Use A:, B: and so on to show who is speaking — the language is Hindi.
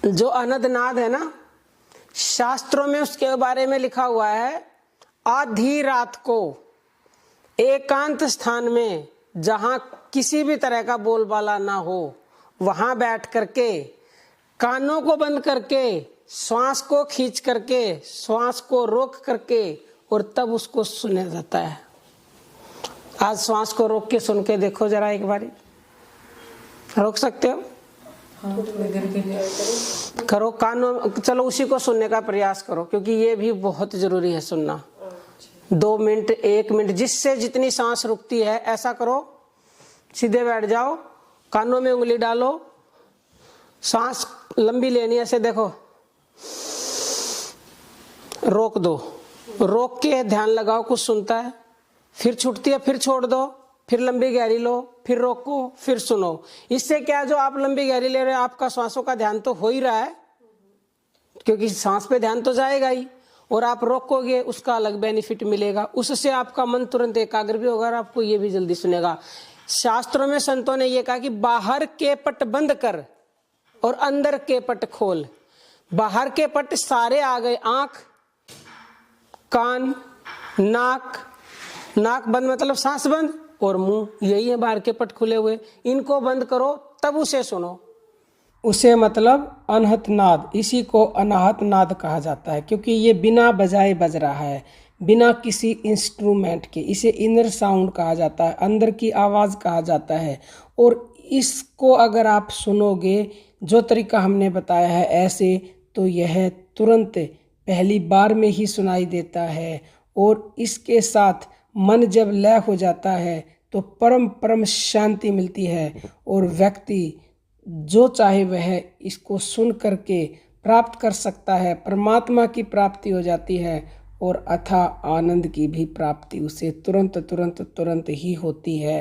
A: जो अनहद नाद है ना, शास्त्रों में उसके बारे में लिखा हुआ है, आधी रात को एकांत स्थान में जहां किसी भी तरह का बोलबाला ना हो, वहां बैठ करके कानों को बंद करके श्वास को खींच करके श्वास को रोक करके और तब उसको सुना जाता है। आज श्वास को रोक के सुन के देखो जरा एक बारी, रोक सकते हो?
B: हाँ,
A: करो कानों, चलो उसी को सुनने का प्रयास करो, क्योंकि ये भी बहुत जरूरी है सुनना। 2 मिनट 1 मिनट जिससे जितनी सांस रुकती है ऐसा करो। सीधे बैठ जाओ, कानों में उंगली डालो, सांस लंबी लेनी है, ऐसे देखो, रोक दो, रोक के ध्यान लगाओ कुछ सुनता है, फिर छूटती है, फिर छोड़ दो, फिर लंबी गहरी लो, फिर रोको, फिर सुनो। इससे क्या, जो आप लंबी गहरी ले रहे हो आपका श्वासों का ध्यान तो हो ही रहा है, क्योंकि सांस पे ध्यान तो जाएगा ही, और आप रोकोगे उसका अलग बेनिफिट मिलेगा, उससे आपका मन तुरंत एकाग्र भी होगा और आपको ये भी जल्दी सुनेगा। शास्त्रों में संतों ने ये कहा कि बाहर के पट बंद कर और अंदर के पट खोल। बाहर के पट सारे आ गए, आंख, कान, नाक, नाक बंद मतलब सांस बंद, और मुंह, यही है बाहर के पट खुले हुए, इनको बंद करो तब उसे सुनो। उसे मतलब अनहत नाद, इसी को अनाहत नाद कहा जाता है, क्योंकि ये बिना बजाए बज रहा है, बिना किसी इंस्ट्रूमेंट के। इसे इनर साउंड कहा जाता है, अंदर की आवाज़ कहा जाता है। और इसको अगर आप सुनोगे जो तरीका हमने बताया है ऐसे, तो यह तुरंत पहली बार में ही सुनाई देता है, और इसके साथ मन जब लय हो जाता है तो परम शांति मिलती है, और व्यक्ति जो चाहे वह इसको सुन करके प्राप्त कर सकता है। परमात्मा की प्राप्ति हो जाती है और अथाह आनंद की भी प्राप्ति उसे तुरंत ही होती है।